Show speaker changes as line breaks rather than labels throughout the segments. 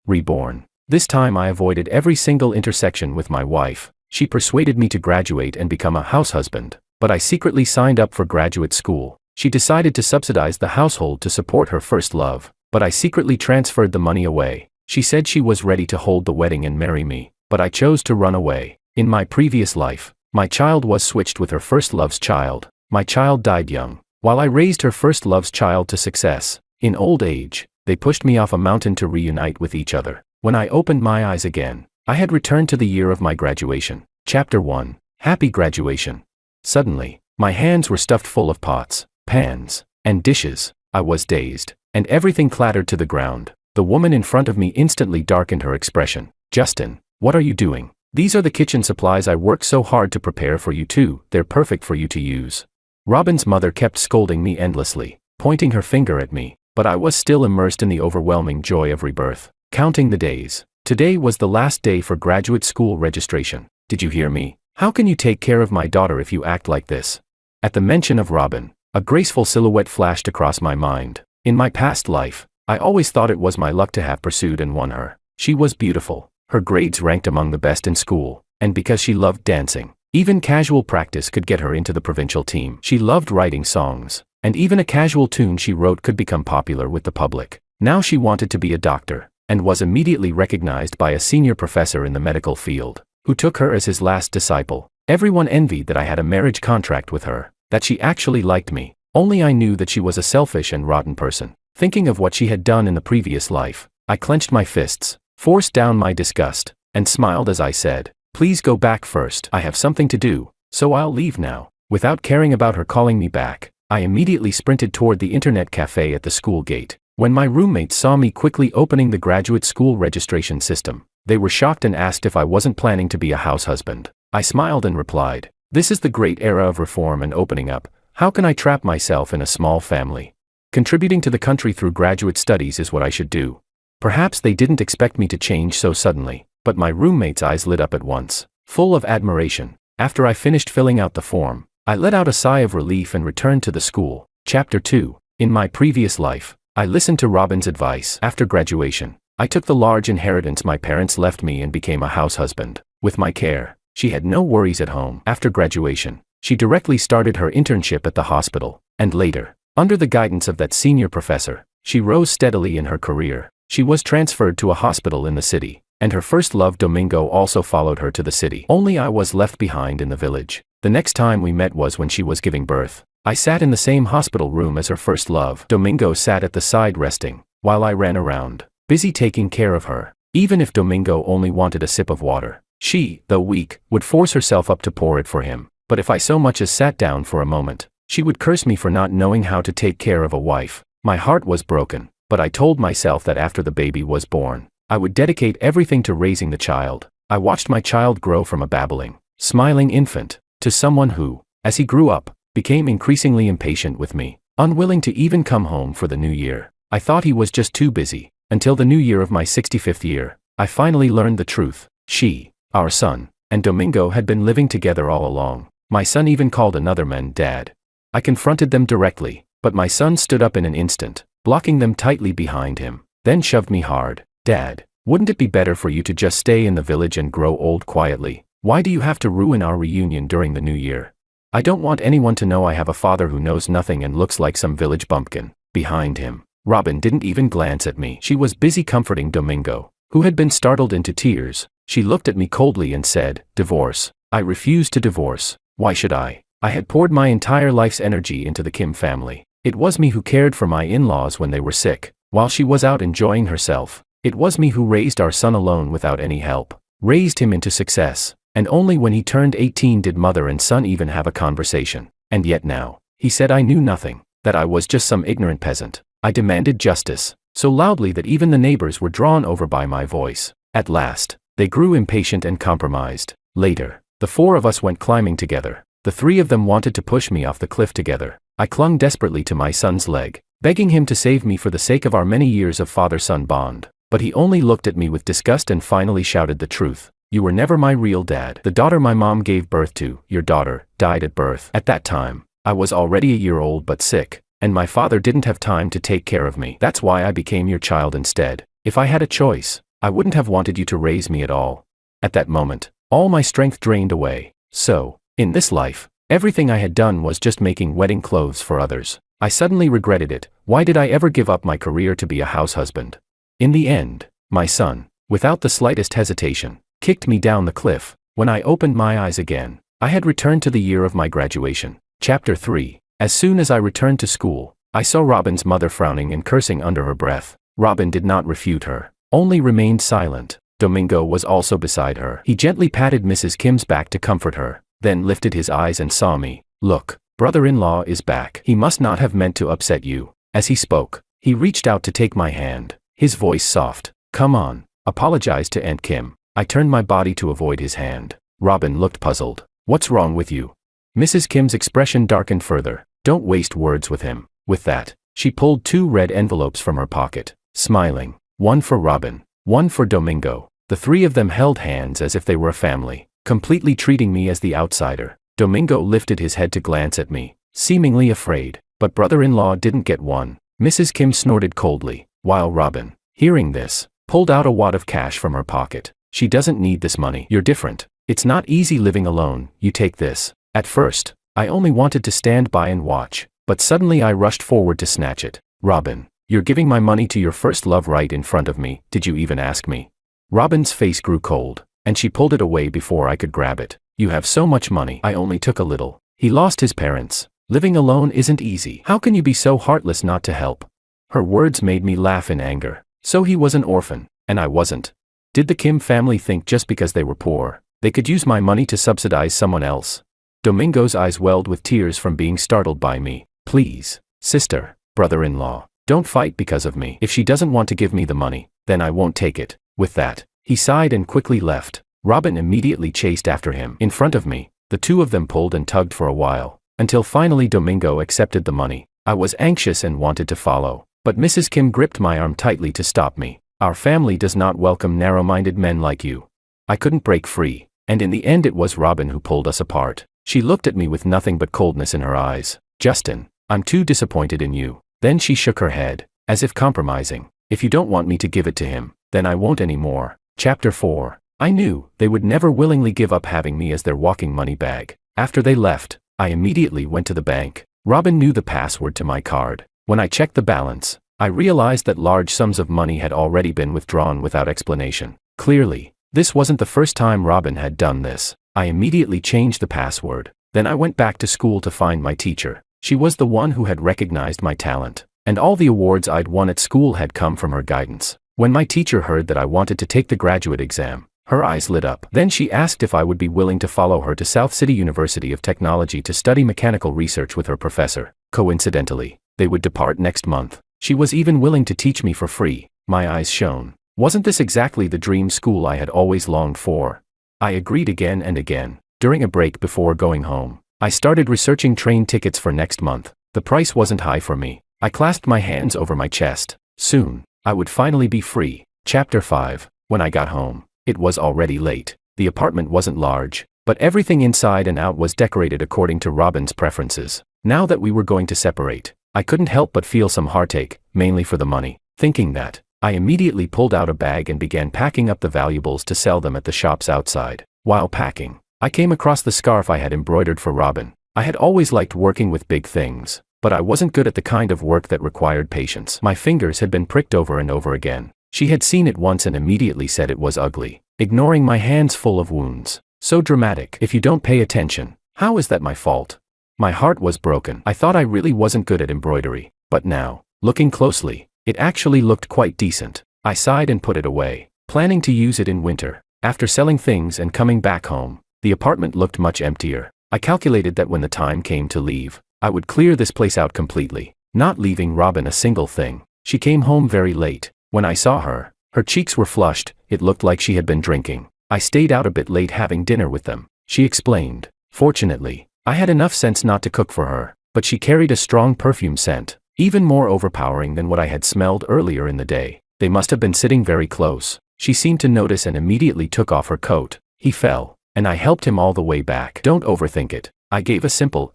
Reborn. This time I avoided every single intersection with my wife. She persuaded me to graduate and become a house husband, but I secretly signed up for graduate school. She decided to subsidize the household to support her first love, but I secretly transferred the money away. She said she was ready to hold the wedding and marry me, but I chose to run away. In my previous life, my child was switched with her first love's child. My child died young, while I raised her first love's child to success. In old age, they pushed me off a mountain to reunite with each other. When I opened my eyes again, I had returned to the year of my graduation. Chapter 1. Happy graduation. Suddenly, my hands were stuffed full of pots, pans, and dishes. I was dazed, and everything clattered to the ground. The woman in front of me instantly darkened her expression. "Justin, what are you doing? These are the kitchen supplies I worked so hard to prepare for you too. They're perfect for you to use." Robin's mother kept scolding me endlessly, pointing her finger at me, but I was still immersed in the overwhelming joy of rebirth. Counting the days. Today was the last day for graduate school registration. "Did you hear me? How can you take care of my daughter if you act like this?" At the mention of Robin, a graceful silhouette flashed across my mind. In my past life, I always thought it was my luck to have pursued and won her. She was beautiful. Her grades ranked among the best in school, and because she loved dancing, even casual practice could get her into the provincial team. She loved writing songs, and even a casual tune she wrote could become popular with the public. Now she wanted to be a doctor, and was immediately recognized by a senior professor in the medical field, who took her as his last disciple. Everyone envied that I had a marriage contract with her, that she actually liked me. Only I knew that she was a selfish and rotten person. Thinking of what she had done in the previous life, I clenched my fists, forced down my disgust, and smiled as I said, "Please go back first. I have something to do, so I'll leave now." Without caring about her calling me back, I immediately sprinted toward the internet cafe at the school gate. When my roommates saw me quickly opening the graduate school registration system, they were shocked and asked if I wasn't planning to be a house husband. I smiled and replied, "This is the great era of reform and opening up. How can I trap myself in a small family? Contributing to the country through graduate studies is what I should do." Perhaps they didn't expect me to change so suddenly, but my roommates' eyes lit up at once, full of admiration. After I finished filling out the form, I let out a sigh of relief and returned to the school. Chapter 2. In my previous life, I listened to Robin's advice. After graduation, I took the large inheritance my parents left me and became a house husband. With my care, she had no worries at home. After graduation, she directly started her internship at the hospital, and later, under the guidance of that senior professor, she rose steadily in her career. She was transferred to a hospital in the city, and her first love Domingo also followed her to the city. Only I was left behind in the village. The next time we met was when she was giving birth. I sat in the same hospital room as her first love. Domingo sat at the side resting, while I ran around, busy taking care of her. Even if Domingo only wanted a sip of water, she, though weak, would force herself up to pour it for him. But if I so much as sat down for a moment, she would curse me for not knowing how to take care of a wife. My heart was broken, but I told myself that after the baby was born, I would dedicate everything to raising the child. I watched my child grow from a babbling, smiling infant, to someone who, as he grew up, became increasingly impatient with me, unwilling to even come home for the new year. I thought he was just too busy. Until the new year of my 65th year, I finally learned the truth. She, our son, and Domingo had been living together all along. My son even called another man Dad. I confronted them directly, but my son stood up in an instant, blocking them tightly behind him, then shoved me hard. "Dad, wouldn't it be better for you to just stay in the village and grow old quietly? Why do you have to ruin our reunion during the new year? I don't want anyone to know I have a father who knows nothing and looks like some village bumpkin." Behind him, Robin didn't even glance at me. She was busy comforting Domingo, who had been startled into tears. She looked at me coldly and said, "Divorce. I refuse to divorce. Why should I? I had poured my entire life's energy into the Kim family. It was me who cared for my in-laws when they were sick, while she was out enjoying herself. It was me who raised our son alone without any help, raised him into success, and only when he turned 18 did mother and son even have a conversation. And yet now, he said I knew nothing, that I was just some ignorant peasant." I demanded justice, so loudly that even the neighbors were drawn over by my voice. At last, they grew impatient and compromised. Later, the four of us went climbing together. The three of them wanted to push me off the cliff together. I clung desperately to my son's leg, begging him to save me for the sake of our many years of father-son bond. But he only looked at me with disgust and finally shouted the truth. "You were never my real dad. The daughter my mom gave birth to, your daughter, died at birth. At that time, I was already a year old but sick, and my father didn't have time to take care of me. That's why I became your child instead. If I had a choice, I wouldn't have wanted you to raise me at all. At that moment, all my strength drained away. So, in this life, everything I had done was just making wedding clothes for others. I suddenly regretted it. Why did I ever give up my career to be a house husband? In the end, my son, without the slightest hesitation, kicked me down the cliff. When I opened my eyes again, I had returned to the year of my graduation. Chapter 3. As soon as I returned to school, I saw Robin's mother frowning and cursing under her breath. Robin did not refute her, only remained silent. Domingo was also beside her. He gently patted Mrs. Kim's back to comfort her, then lifted his eyes and saw me. Look, brother-in-law is back. He must not have meant to upset you. As he spoke, he reached out to take my hand, his voice soft. Come on, apologize to Aunt Kim. I turned my body to avoid his hand. Robin looked puzzled. What's wrong with you? Mrs. Kim's expression darkened further. Don't waste words with him. With that, she pulled 2 red envelopes from her pocket, smiling. One for Robin, one for Domingo. The 3 of them held hands as if they were a family, completely treating me as the outsider. Domingo lifted his head to glance at me, seemingly afraid, but brother-in-law didn't get one. Mrs. Kim snorted coldly, while Robin, hearing this, pulled out a wad of cash from her pocket. She doesn't need this money. You're different. It's not easy living alone. You take this. At first, I only wanted to stand by and watch, but suddenly I rushed forward to snatch it. Robin, you're giving my money to your first love right in front of me. Did you even ask me? Robin's face grew cold, and she pulled it away before I could grab it. You have so much money. I only took a little. He lost his parents. Living alone isn't easy. How can you be so heartless not to help? Her words made me laugh in anger. So he was an orphan, and I wasn't. Did the Kim family think just because they were poor, they could use my money to subsidize someone else? Domingo's eyes welled with tears from being startled by me. Please, sister, brother-in-law, don't fight because of me. If she doesn't want to give me the money, then I won't take it. With that, he sighed and quickly left. Robin immediately chased after him. In front of me, the 2 of them pulled and tugged for a while, until finally Domingo accepted the money. I was anxious and wanted to follow, but Mrs. Kim gripped my arm tightly to stop me. Our family does not welcome narrow-minded men like you. I couldn't break free, and in the end it was Robin who pulled us apart. She looked at me with nothing but coldness in her eyes. Justin, I'm too disappointed in you. Then she shook her head, as if compromising. If you don't want me to give it to him, then I won't anymore. Chapter 4. I knew they would never willingly give up having me as their walking money bag. After they left, I immediately went to the bank. Robin knew the password to my card. When I checked the balance, I realized that large sums of money had already been withdrawn without explanation. Clearly, this wasn't the first time Robin had done this. I immediately changed the password. Then I went back to school to find my teacher. She was the one who had recognized my talent, and all the awards I'd won at school had come from her guidance. When my teacher heard that I wanted to take the graduate exam, her eyes lit up. Then she asked if I would be willing to follow her to South City University of Technology to study mechanical research with her professor. Coincidentally, they would depart next month. She was even willing to teach me for free. My eyes shone. Wasn't this exactly the dream school I had always longed for? I agreed again and again. During a break before going home, I started researching train tickets for next month. The price wasn't high for me. I clasped my hands over my chest. Soon, I would finally be free. Chapter 5. When I got home, it was already late. The apartment wasn't large, but everything inside and out was decorated according to Robin's preferences. Now that we were going to separate, I couldn't help but feel some heartache, mainly for the money. Thinking that, I immediately pulled out a bag and began packing up the valuables to sell them at the shops outside. While packing, I came across the scarf I had embroidered for Robin. I had always liked working with big things, but I wasn't good at the kind of work that required patience. My fingers had been pricked over and over again. She had seen it once and immediately said it was ugly, ignoring my hands full of wounds. So dramatic. If you don't pay attention, how is that my fault? My heart was broken. I thought I really wasn't good at embroidery, but now, looking closely, it actually looked quite decent. I sighed and put it away, planning to use it in winter. After selling things and coming back home, the apartment looked much emptier. I calculated that when the time came to leave, I would clear this place out completely, not leaving Robin a single thing. She came home very late. When I saw her, her cheeks were flushed. It looked like she had been drinking. I stayed out a bit late having dinner with them, she explained. Fortunately, I had enough sense not to cook for her, but she carried a strong perfume scent, even more overpowering than what I had smelled earlier in the day. They must have been sitting very close. She seemed to notice and immediately took off her coat. He fell, and I helped him all the way back. Don't overthink it. I gave a simple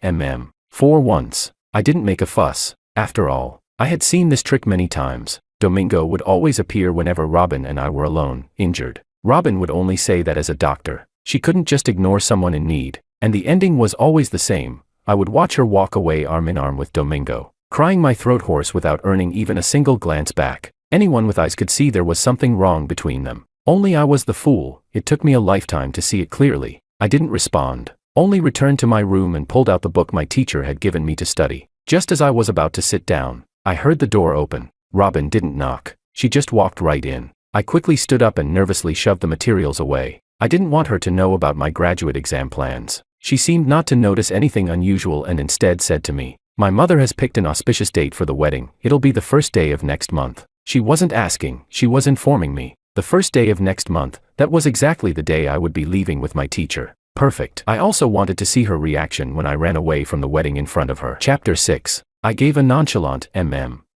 for once. I didn't make a fuss. After all, I had seen this trick many times. Domingo would always appear whenever Robin and I were alone, injured. Robin would only say that as a doctor. She couldn't just ignore someone in need, and the ending was always the same. I would watch her walk away arm in arm with Domingo, crying my throat hoarse without earning even a single glance back. Anyone with eyes could see there was something wrong between them. Only I was the fool. It took me a lifetime to see it clearly. I didn't respond, only returned to my room and pulled out the book my teacher had given me to study. Just as I was about to sit down, I heard the door open. Robin didn't knock. She just walked right in. I quickly stood up and nervously shoved the materials away. I didn't want her to know about my graduate exam plans. She seemed not to notice anything unusual and instead said to me, "My mother has picked an auspicious date for the wedding. It'll be the first day of next month." She wasn't asking, she was informing me. The first day of next month, that was exactly the day I would be leaving with my teacher. Perfect. I also wanted to see her reaction when I ran away from the wedding in front of her. Chapter 6. I gave a nonchalant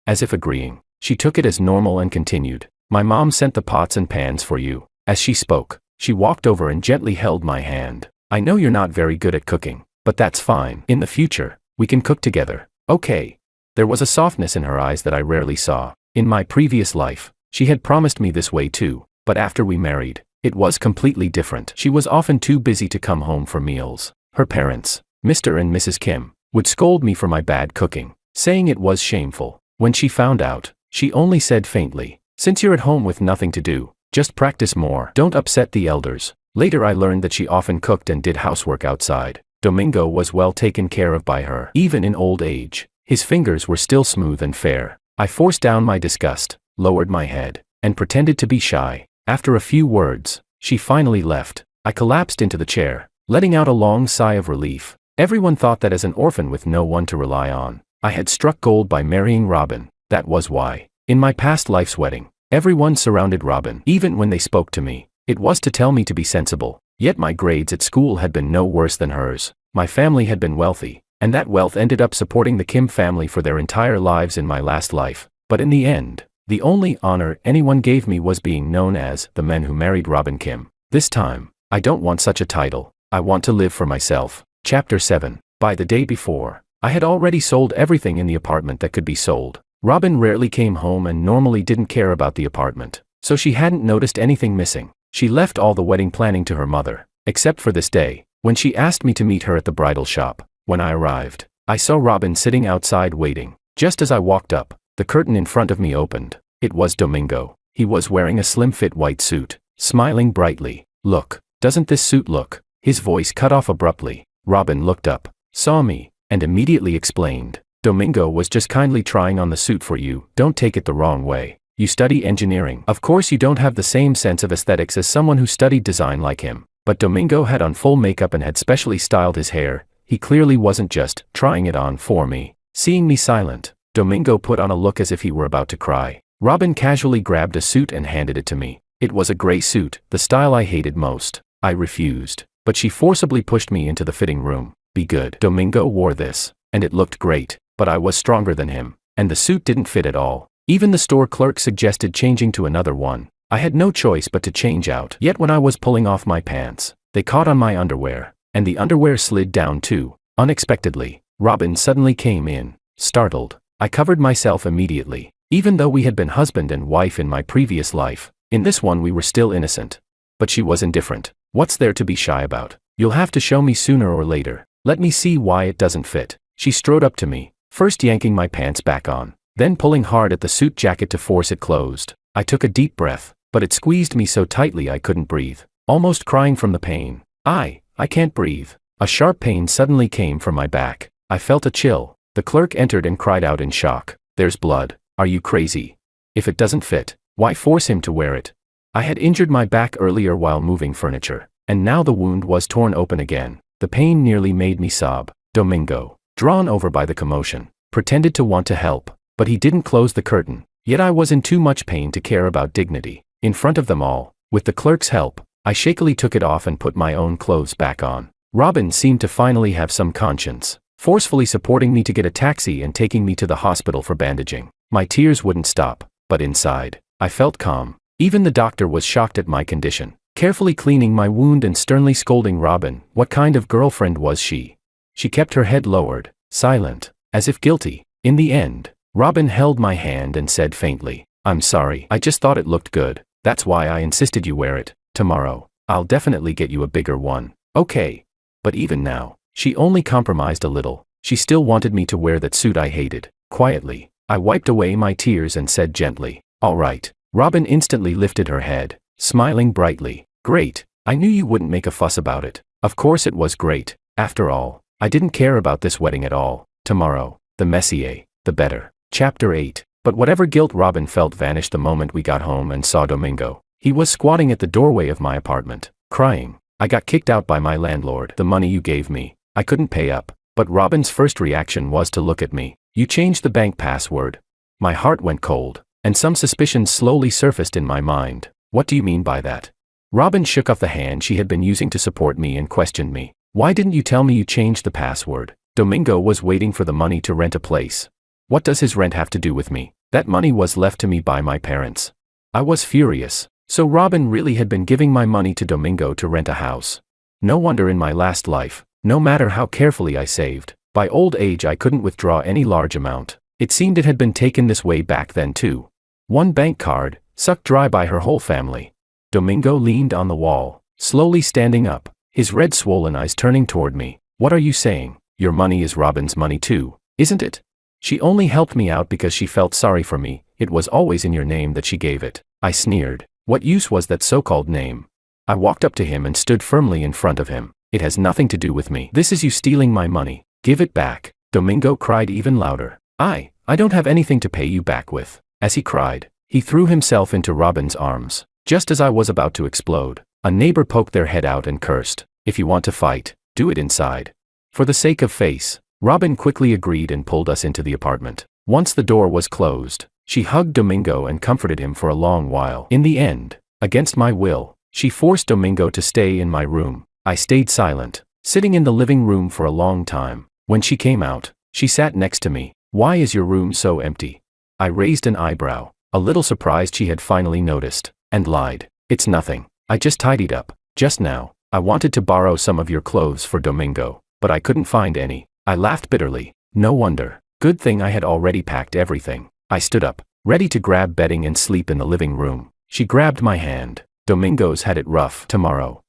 as if agreeing. She took it as normal and continued. "My mom sent the pots and pans for you." As she spoke, she walked over and gently held my hand. "I know you're not very good at cooking, but that's fine. In the future, we can cook together, okay?" There was a softness in her eyes that I rarely saw. In my previous life, she had promised me this way too, but after we married, it was completely different. She was often too busy to come home for meals. Her parents, Mr. and Mrs. Kim, would scold me for my bad cooking, saying it was shameful. When she found out, she only said faintly, "Since you're at home with nothing to do, just practice more. Don't upset the elders." Later I learned that she often cooked and did housework outside. Domingo was well taken care of by her. Even in old age, his fingers were still smooth and fair. I forced down my disgust, lowered my head, and pretended to be shy. After a few words, she finally left. I collapsed into the chair, letting out a long sigh of relief. Everyone thought that as an orphan with no one to rely on, I had struck gold by marrying Robin. That was why. In my past life's wedding, everyone surrounded Robin. Even when they spoke to me, it was to tell me to be sensible. Yet my grades at school had been no worse than hers. My family had been wealthy, and that wealth ended up supporting the Kim family for their entire lives in my last life. But in the end, the only honor anyone gave me was being known as the man who married Robin Kim. This time, I don't want such a title. I want to live for myself. Chapter 7. By the day before, I had already sold everything in the apartment that could be sold. Robin rarely came home and normally didn't care about the apartment, so she hadn't noticed anything missing. She left all the wedding planning to her mother, except for this day, when she asked me to meet her at the bridal shop. When I arrived, I saw Robin sitting outside waiting. Just as I walked up, the curtain in front of me opened. It was Domingo. He was wearing a slim-fit white suit, smiling brightly. "Look, doesn't this suit look?" His voice cut off abruptly. Robin looked up, saw me, and immediately explained. "Domingo was just kindly trying on the suit for you. Don't take it the wrong way. You study engineering. Of course you don't have the same sense of aesthetics as someone who studied design like him." But Domingo had on full makeup and had specially styled his hair. He clearly wasn't just trying it on for me. Seeing me silent, Domingo put on a look as if he were about to cry. Robin casually grabbed a suit and handed it to me. It was a gray suit, the style I hated most. I refused, but she forcibly pushed me into the fitting room. "Be good." Domingo wore this, and it looked great, but I was stronger than him, and the suit didn't fit at all. Even the store clerk suggested changing to another one. I had no choice but to change out. Yet when I was pulling off my pants, they caught on my underwear, and the underwear slid down too. Unexpectedly, Robin suddenly came in. Startled, I covered myself immediately. Even though we had been husband and wife in my previous life, in this one we were still innocent. But she was indifferent. "What's there to be shy about? You'll have to show me sooner or later. Let me see why it doesn't fit." She strode up to me, first yanking my pants back on, then pulling hard at the suit jacket to force it closed. I took a deep breath, but it squeezed me so tightly I couldn't breathe, almost crying from the pain. I can't breathe." A sharp pain suddenly came from my back. I felt a chill. The clerk entered and cried out in shock. "There's blood. Are you crazy? If it doesn't fit, why force him to wear it?" I had injured my back earlier while moving furniture, and now the wound was torn open again. The pain nearly made me sob. Domingo, drawn over by the commotion, pretended to want to help, but he didn't close the curtain. Yet I was in too much pain to care about dignity. In front of them all, with the clerk's help, I shakily took it off and put my own clothes back on. Robin seemed to finally have some conscience, forcefully supporting me to get a taxi and taking me to the hospital for bandaging. My tears wouldn't stop, but inside, I felt calm. Even the doctor was shocked at my condition, carefully cleaning my wound and sternly scolding Robin. What kind of girlfriend was she? She kept her head lowered, silent, as if guilty. In the end, Robin held my hand and said faintly, I'm sorry, I just thought it looked good. That's why I insisted you wear it. Tomorrow, I'll definitely get you a bigger one. Okay. But even now, she only compromised a little. She still wanted me to wear that suit I hated. Quietly, I wiped away my tears and said gently, "All right." Robin instantly lifted her head, smiling brightly. "Great. I knew you wouldn't make a fuss about it." Of course it was great. After all, I didn't care about this wedding at all. Tomorrow, the messier, the better. Chapter 8. But whatever guilt Robin felt vanished the moment we got home and saw Domingo. He was squatting at the doorway of my apartment, crying. "I got kicked out by my landlord. The money you gave me, I couldn't pay up." But Robin's first reaction was to look at me. "You changed the bank password." My heart went cold, and some suspicions slowly surfaced in my mind. "What do you mean by that?" Robin shook off the hand she had been using to support me and questioned me. "Why didn't you tell me you changed the password?" Domingo was waiting for the money to rent a place. What does his rent have to do with me? That money was left to me by my parents. I was furious. So Robin really had been giving my money to Domingo to rent a house. No wonder in my last life, no matter how carefully I saved, by old age I couldn't withdraw any large amount. It seemed it had been taken this way back then too. One bank card, sucked dry by her whole family. Domingo leaned on the wall, slowly standing up, his red swollen eyes turning toward me. "What are you saying? Your money is Robin's money too, isn't it? She only helped me out because she felt sorry for me. It was always in your name that she gave it." I sneered. What use was that so-called name? I walked up to him and stood firmly in front of him. "It has nothing to do with me. This is you stealing my money. Give it back." Domingo cried even louder. I don't have anything to pay you back with." As he cried, he threw himself into Robin's arms. Just as I was about to explode, a neighbor poked their head out and cursed. "If you want to fight, do it inside." For the sake of face, Robin quickly agreed and pulled us into the apartment. Once the door was closed, she hugged Domingo and comforted him for a long while. In the end, against my will, she forced Domingo to stay in my room. I stayed silent, sitting in the living room for a long time. When she came out, she sat next to me. "Why is your room so empty?" I raised an eyebrow, a little surprised she had finally noticed, and lied. "It's nothing. I just tidied up. Just now, I wanted to borrow some of your clothes for Domingo, but I couldn't find any." I laughed bitterly. No wonder. Good thing I had already packed everything. I stood up, ready to grab bedding and sleep in the living room. She grabbed my hand. "Domingo's had it rough. Tomorrow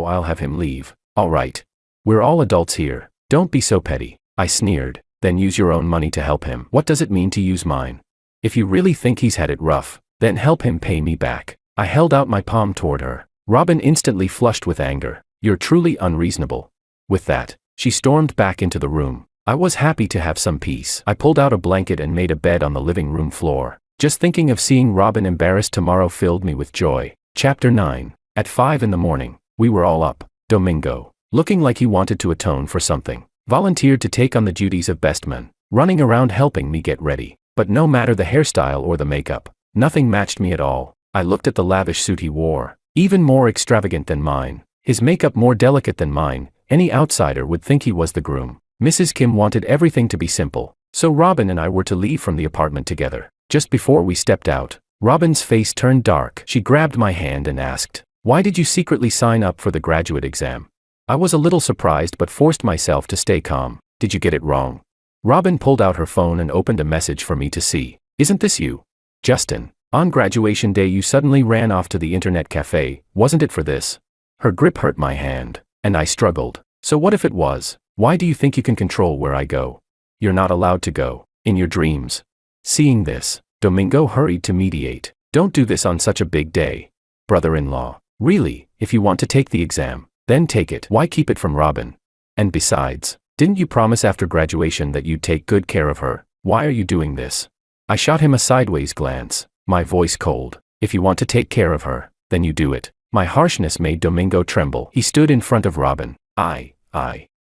I'll have him leave." "All right. We're all adults here. Don't be so petty." I sneered. "Then use your own money to help him." "What does it mean to use mine? If you really think he's had it rough, then help him pay me back." I held out my palm toward her. Robin instantly flushed with anger. "You're truly unreasonable." With that, she stormed back into the room. I was happy to have some peace. I pulled out a blanket and made a bed on the living room floor. Just thinking of seeing Robin embarrassed tomorrow filled me with joy. Chapter 9. At 5 in the morning, we were all up. Domingo, looking like he wanted to atone for something, volunteered to take on the duties of best man, running around helping me get ready. But no matter the hairstyle or the makeup, nothing matched me at all. I looked at the lavish suit he wore, even more extravagant than mine, his makeup more delicate than mine. Any outsider would think he was the groom. Mrs. Kim wanted everything to be simple, so Robin and I were to leave from the apartment together. Just before we stepped out, Robin's face turned dark. She grabbed my hand and asked, "Why did you secretly sign up for the graduate exam?" I was a little surprised but forced myself to stay calm. "Did you get it wrong?" Robin pulled out her phone and opened a message for me to see. "Isn't this you? Justin, on graduation day you suddenly ran off to the internet cafe, wasn't it for this?" Her grip hurt my hand, and I struggled. "So what if it was? Why do you think you can control where I go? You're not allowed to go. In your dreams." Seeing this, Domingo hurried to mediate. "Don't do this on such a big day. Brother-in-law, really, if you want to take the exam, then take it. Why keep it from Robin? And besides, didn't you promise after graduation that you'd take good care of her? Why are you doing this?" I shot him a sideways glance, my voice cold. "If you want to take care of her, then you do it." My harshness made Domingo tremble. He stood in front of Robin.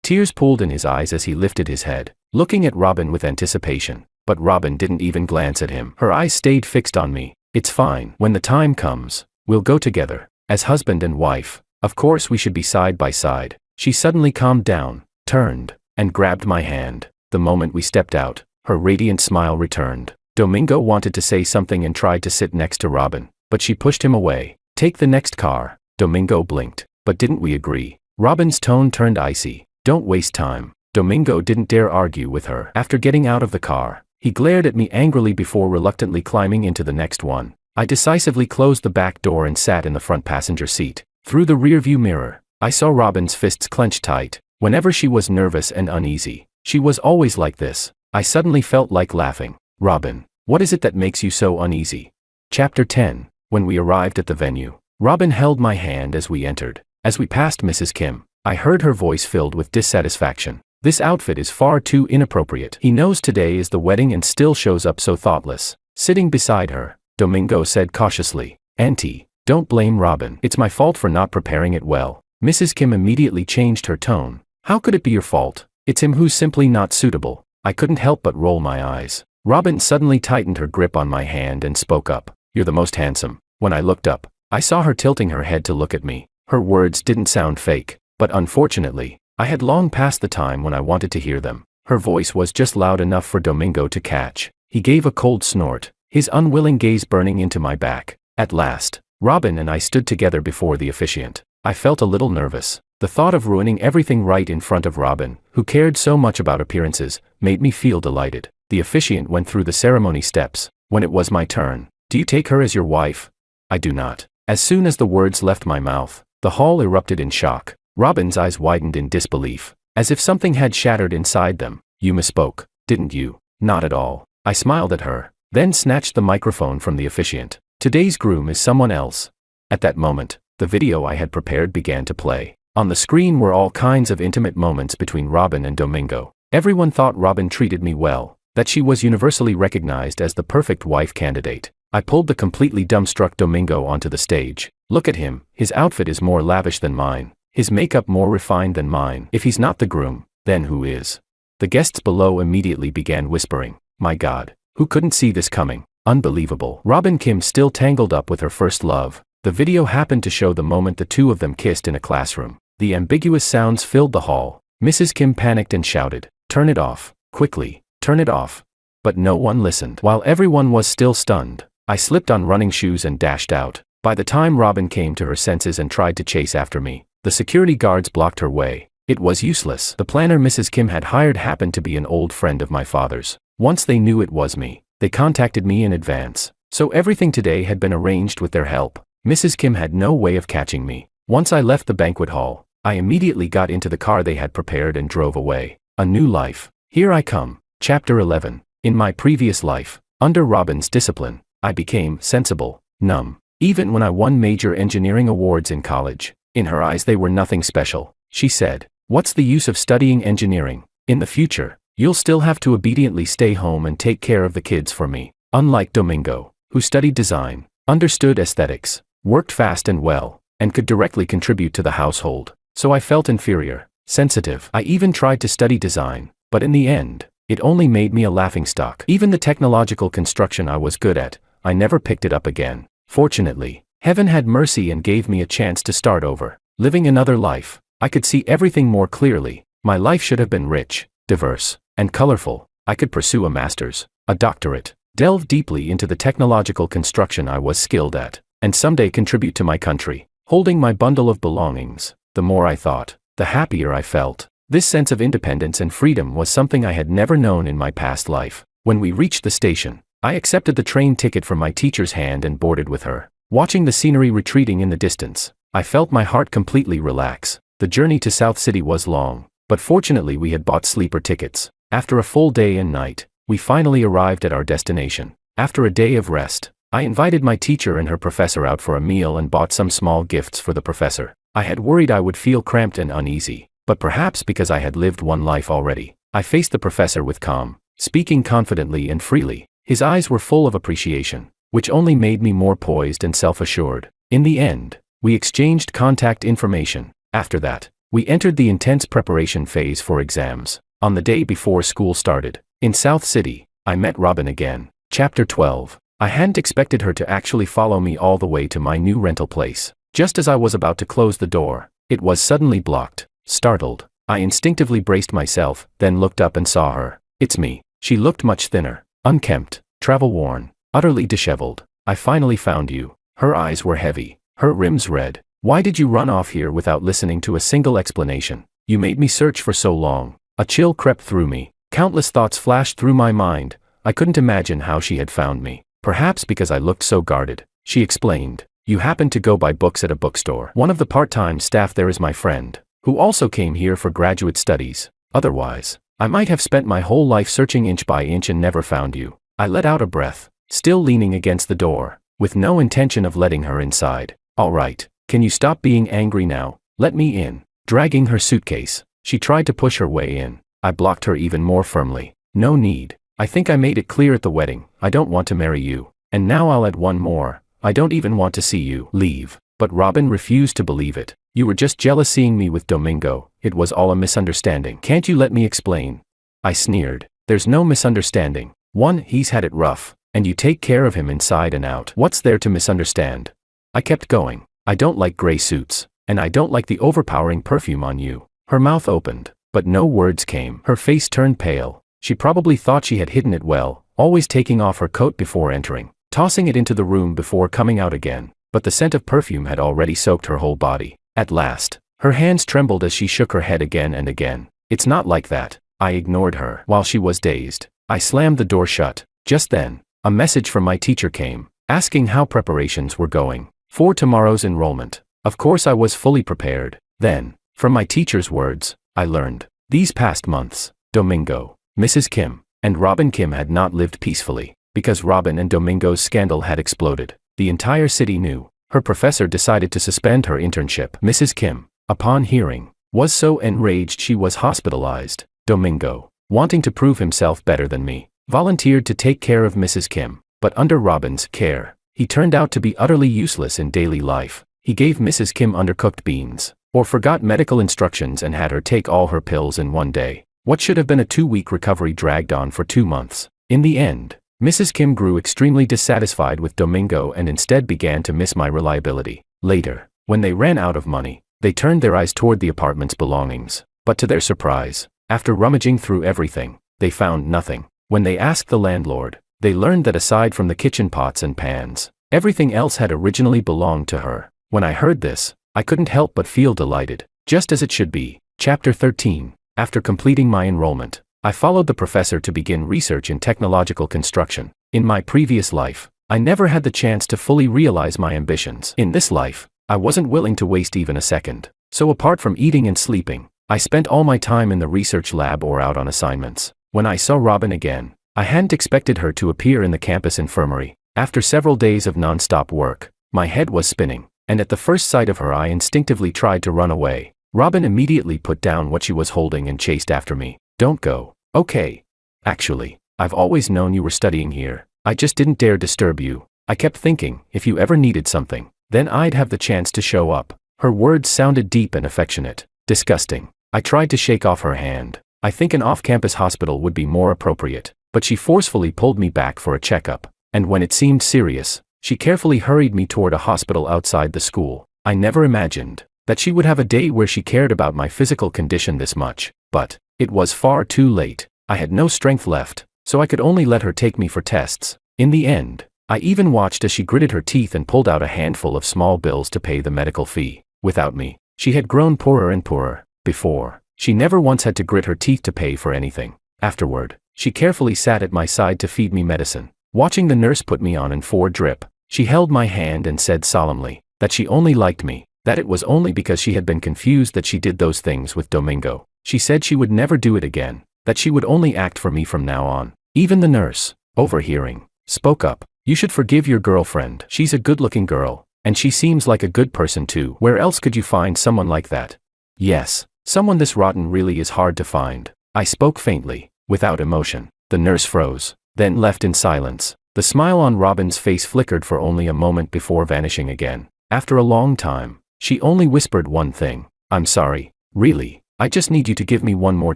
Tears pooled in his eyes as he lifted his head, looking at Robin with anticipation. But Robin didn't even glance at him. Her eyes stayed fixed on me. "It's fine. When the time comes, we'll go together. As husband and wife, of course we should be side by side." She suddenly calmed down, turned, and grabbed my hand. The moment we stepped out, her radiant smile returned. Domingo wanted to say something and tried to sit next to Robin, but she pushed him away. "Take the next car." Domingo blinked. "But didn't we agree?" Robin's tone turned icy. "Don't waste time." Domingo didn't dare argue with her. After getting out of the car, He glared at me angrily before reluctantly climbing into the next one. I decisively closed the back door and sat in the front passenger seat. Through the rearview mirror, I saw Robin's fists clenched tight. Whenever she was nervous and uneasy, she was always like this. I suddenly felt like laughing. Robin, what is it that makes you so uneasy? Chapter 10. When we arrived at the venue, Robin held my hand as we entered. As we passed Mrs. Kim, I heard her voice filled with dissatisfaction. This outfit is far too inappropriate. He knows today is the wedding and still shows up so thoughtless. Sitting beside her, Domingo said cautiously, Auntie, don't blame Robin. It's my fault for not preparing it well. Mrs. Kim immediately changed her tone. How could it be your fault? It's him who's simply not suitable. I couldn't help but roll my eyes. Robin suddenly tightened her grip on my hand and spoke up. You're the most handsome. When I looked up, I saw her tilting her head to look at me. Her words didn't sound fake, but unfortunately, I had long passed the time when I wanted to hear them. Her voice was just loud enough for Domingo to catch. He gave a cold snort, his unwilling gaze burning into my back. At last, Robin and I stood together before the officiant. I felt a little nervous. The thought of ruining everything right in front of Robin, who cared so much about appearances, made me feel delighted. The officiant went through the ceremony steps. When it was my turn, do you take her as your wife? I do not. As soon as the words left my mouth, the hall erupted in shock. Robin's eyes widened in disbelief, as if something had shattered inside them. You misspoke, didn't you? Not at all. I smiled at her, then snatched the microphone from the officiant. Today's groom is someone else. At that moment, the video I had prepared began to play. On the screen were all kinds of intimate moments between Robin and Domingo. Everyone thought Robin treated me well, that she was universally recognized as the perfect wife candidate. I pulled the completely dumbstruck Domingo onto the stage. Look at him, his outfit is more lavish than mine, his makeup more refined than mine. If he's not the groom, then who is? The guests below immediately began whispering, my God, who couldn't see this coming? Unbelievable. Robin Kim still tangled up with her first love. The video happened to show the moment the two of them kissed in a classroom. The ambiguous sounds filled the hall. Mrs. Kim panicked and shouted, turn it off, quickly, turn it off. But no one listened. While everyone was still stunned, I slipped on running shoes and dashed out. By the time Robin came to her senses and tried to chase after me, the security guards blocked her way. It was useless. The planner Mrs. Kim had hired happened to be an old friend of my father's. Once they knew it was me, they contacted me in advance. So everything today had been arranged with their help. Mrs. Kim had no way of catching me. Once I left the banquet hall, I immediately got into the car they had prepared and drove away. A new life. Here I come. Chapter 11. In my previous life, under Robin's discipline, I became sensible, numb. Even when I won major engineering awards in college, in her eyes they were nothing special. She said, what's the use of studying engineering? In the future, you'll still have to obediently stay home and take care of the kids for me. Unlike Domingo, who studied design, understood aesthetics, worked fast and well, and could directly contribute to the household. So I felt inferior, sensitive. I even tried to study design, but in the end, it only made me a laughingstock. Even the technological construction I was good at, I never picked it up again. Fortunately, heaven had mercy and gave me a chance to start over. Living another life, I could see everything more clearly. My life should have been rich, diverse, and colorful. I could pursue a master's, a doctorate, delve deeply into the technological construction I was skilled at, and someday contribute to my country. Holding my bundle of belongings, the more I thought, the happier I felt. This sense of independence and freedom was something I had never known in my past life. When we reached the station, I accepted the train ticket from my teacher's hand and boarded with her. Watching the scenery retreating in the distance, I felt my heart completely relax. The journey to South City was long, but fortunately we had bought sleeper tickets. After a full day and night, we finally arrived at our destination. After a day of rest, I invited my teacher and her professor out for a meal and bought some small gifts for the professor. I had worried I would feel cramped and uneasy, but perhaps because I had lived one life already, I faced the professor with calm, speaking confidently and freely. His eyes were full of appreciation, which only made me more poised and self-assured. In the end, we exchanged contact information. After that, we entered the intense preparation phase for exams. On the day before school started, in South City, I met Robin again. Chapter 12. I hadn't expected her to actually follow me all the way to my new rental place. Just as I was about to close the door, it was suddenly blocked. Startled, I instinctively braced myself, then looked up and saw her. It's me. She looked much thinner, unkempt, travel-worn, utterly disheveled. I finally found you. Her eyes were heavy, her rims red. Why did you run off here without listening to a single explanation? You made me search for so long. A chill crept through me. Countless thoughts flashed through my mind. I couldn't imagine how she had found me. Perhaps because I looked so guarded. She explained, "You happened to go buy books at a bookstore. One of the part-time staff there is my friend, who also came here for graduate studies. Otherwise, I might have spent my whole life searching inch by inch and never found you." I let out a breath, still leaning against the door, with no intention of letting her inside. "All right, can you stop being angry now? Let me in." Dragging her suitcase, she tried to push her way in. I blocked her even more firmly. "No need. I think I made it clear at the wedding, I don't want to marry you. And now I'll add one more, I don't even want to see you leave." But Robin refused to believe it. "You were just jealous seeing me with Domingo, it was all a misunderstanding. Can't you let me explain?" I sneered. "There's no misunderstanding. One, he's had it rough, and you take care of him inside and out. What's there to misunderstand?" I kept going. "I don't like gray suits, and I don't like the overpowering perfume on you." Her mouth opened, but no words came. Her face turned pale. She probably thought she had hidden it well, always taking off her coat before entering, tossing it into the room before coming out again, but the scent of perfume had already soaked her whole body. At last, her hands trembled as she shook her head again and again. "It's not like that." I ignored her. While she was dazed, I slammed the door shut. Just then, a message from my teacher came, asking how preparations were going for tomorrow's enrollment. Of course I was fully prepared. Then, from my teacher's words, I learned, these past months, Domingo, Mrs. Kim, and Robin Kim had not lived peacefully, because Robin and Domingo's scandal had exploded. The entire city knew. Her professor decided to suspend her internship. Mrs. Kim, upon hearing, was so enraged she was hospitalized. Domingo, wanting to prove himself better than me, volunteered to take care of Mrs. Kim, but under Robin's care, he turned out to be utterly useless in daily life. He gave Mrs. Kim undercooked beans, or forgot medical instructions and had her take all her pills in one day. What should have been a 2-week recovery dragged on for 2 months. In the end, Mrs. Kim grew extremely dissatisfied with Domingo and instead began to miss my reliability. Later, when they ran out of money, they turned their eyes toward the apartment's belongings. But to their surprise, after rummaging through everything, they found nothing. When they asked the landlord, they learned that aside from the kitchen pots and pans, everything else had originally belonged to her. When I heard this, I couldn't help but feel delighted, just as it should be. Chapter 13. After completing my enrollment, I followed the professor to begin research in technological construction. In my previous life, I never had the chance to fully realize my ambitions. In this life, I wasn't willing to waste even a second. So apart from eating and sleeping, I spent all my time in the research lab or out on assignments. When I saw Robin again, I hadn't expected her to appear in the campus infirmary. After several days of non-stop work, my head was spinning, and at the first sight of her I instinctively tried to run away. Robin immediately put down what she was holding and chased after me. "Don't go." "Okay. Actually, I've always known you were studying here. I just didn't dare disturb you. I kept thinking, if you ever needed something, then I'd have the chance to show up." Her words sounded deep and affectionate. Disgusting. I tried to shake off her hand. I think an off-campus hospital would be more appropriate, but she forcefully pulled me back for a checkup, and when it seemed serious, she carefully hurried me toward a hospital outside the school. I never imagined that she would have a day where she cared about my physical condition this much, but it was far too late. I had no strength left, so I could only let her take me for tests. In the end, I even watched as she gritted her teeth and pulled out a handful of small bills to pay the medical fee. Without me, she had grown poorer and poorer. Before, she never once had to grit her teeth to pay for anything. Afterward, she carefully sat at my side to feed me medicine. Watching the nurse put me on an 4-drip, she held my hand and said solemnly that she only liked me, that it was only because she had been confused that she did those things with Domingo. She said she would never do it again, that she would only act for me from now on. Even the nurse, overhearing, spoke up. "You should forgive your girlfriend. She's a good-looking girl, and she seems like a good person too. Where else could you find someone like that?" "Yes, someone this rotten really is hard to find." I spoke faintly, without emotion. The nurse froze, then left in silence. The smile on Robin's face flickered for only a moment before vanishing again. After a long time, she only whispered one thing. "I'm sorry, really, I just need you to give me one more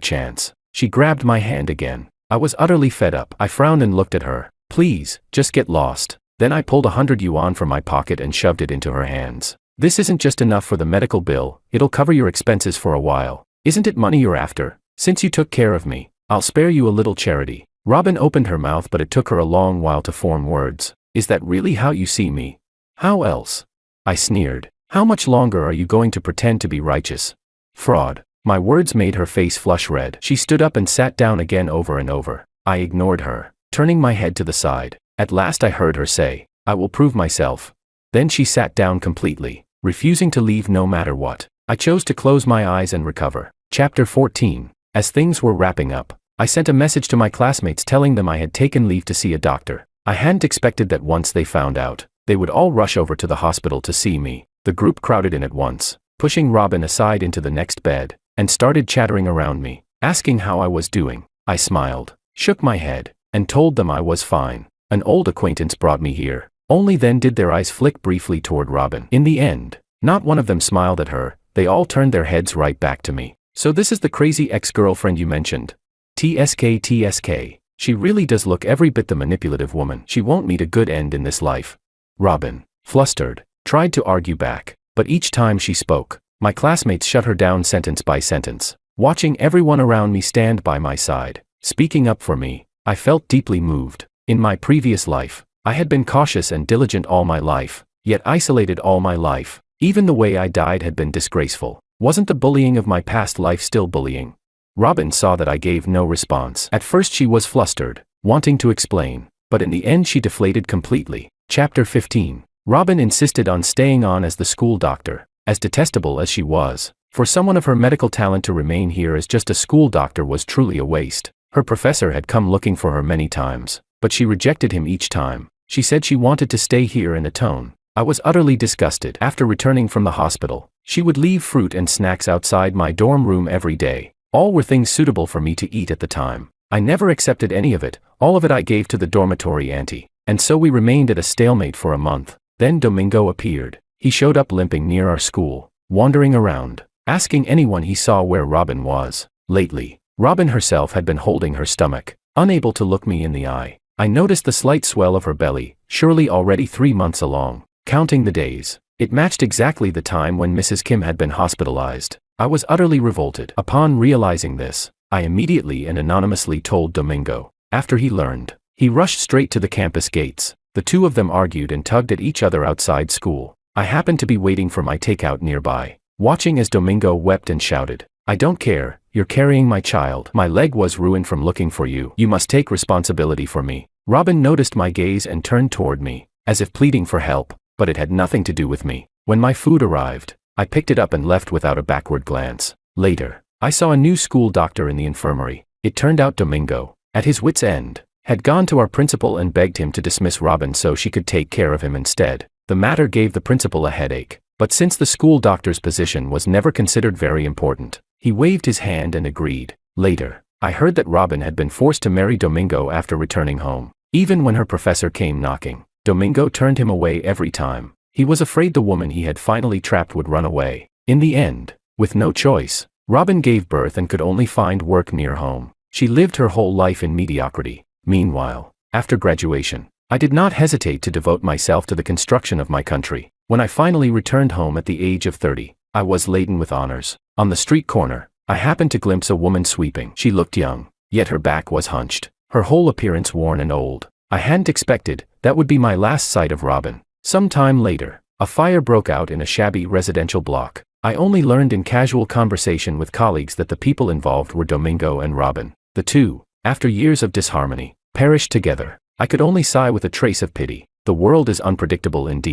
chance." She grabbed my hand again. I was utterly fed up. I frowned and looked at her. "Please, just get lost." Then I pulled 100 yuan from my pocket and shoved it into her hands. "This isn't just enough for the medical bill, it'll cover your expenses for a while. Isn't it money you're after? Since you took care of me, I'll spare you a little charity." Robin opened her mouth, but it took her a long while to form words. "Is that really how you see me?" "How else?" I sneered. "How much longer are you going to pretend to be righteous?" "Fraud." My words made her face flush red. She stood up and sat down again over and over. I ignored her. turning my head to the side. At last I heard her say, "I will prove myself." Then she sat down completely, refusing to leave no matter what. I chose to close my eyes and recover. Chapter 14. As things were wrapping up, I sent a message to my classmates telling them I had taken leave to see a doctor. I hadn't expected that once they found out, they would all rush over to the hospital to see me. The group crowded in at once, pushing Robin aside into the next bed, and started chattering around me, asking how I was doing. I smiled, shook my head, and told them I was fine. An old acquaintance brought me here. Only then did their eyes flick briefly toward Robin. In the end, not one of them smiled at her. They all turned their heads right back to me. "So this is the crazy ex-girlfriend you mentioned? TSK. She really does look every bit the manipulative woman. She won't meet a good end in this life." Robin, flustered, tried to argue back, but each time she spoke, my classmates shut her down sentence by sentence. Watching everyone around me stand by my side, speaking up for me, I felt deeply moved. In my previous life, I had been cautious and diligent all my life, yet isolated all my life. Even the way I died had been disgraceful. Wasn't the bullying of my past life still bullying? Robin saw that I gave no response. At first she was flustered, wanting to explain, but in the end she deflated completely. Chapter 15. Robin insisted on staying on as the school doctor. As detestable as she was, for someone of her medical talent to remain here as just a school doctor was truly a waste. Her professor had come looking for her many times, but she rejected him each time. She said she wanted to stay here in a tone. I was utterly disgusted. After returning from the hospital, she would leave fruit and snacks outside my dorm room every day. All were things suitable for me to eat at the time. I never accepted any of it. All of it I gave to the dormitory auntie. And so we remained at a stalemate for a month. Then Domingo appeared. He showed up limping near our school, wandering around, asking anyone he saw where Robin was. Lately, Robin herself had been holding her stomach, unable to look me in the eye. I noticed the slight swell of her belly, surely already 3 months along. Counting the days, it matched exactly the time when Mrs. Kim had been hospitalized. I was utterly revolted. Upon realizing this, I immediately and anonymously told Domingo. After he learned, he rushed straight to the campus gates. The two of them argued and tugged at each other outside school. I happened to be waiting for my takeout nearby, watching as Domingo wept and shouted, "I don't care, you're carrying my child. My leg was ruined from looking for you. You must take responsibility for me." Robin noticed my gaze and turned toward me, as if pleading for help, but it had nothing to do with me. When my food arrived, I picked it up and left without a backward glance. Later, I saw a new school doctor in the infirmary. It turned out Domingo, at his wit's end, had gone to our principal and begged him to dismiss Robin so she could take care of him instead. The matter gave the principal a headache, but since the school doctor's position was never considered very important, he waved his hand and agreed. Later, I heard that Robin had been forced to marry Domingo after returning home. Even when her professor came knocking, Domingo turned him away every time. He was afraid the woman he had finally trapped would run away. In the end, with no choice, Robin gave birth and could only find work near home. She lived her whole life in mediocrity. Meanwhile, after graduation, I did not hesitate to devote myself to the construction of my country. When I finally returned home at the age of 30, I was laden with honors. On the street corner, I happened to glimpse a woman sweeping. She looked young, yet her back was hunched, her whole appearance worn and old. I hadn't expected that would be my last sight of Robin. Some time later, a fire broke out in a shabby residential block. I only learned in casual conversation with colleagues that the people involved were Domingo and Robin. The two, after years of disharmony, perished together. I could only sigh with a trace of pity. The world is unpredictable indeed.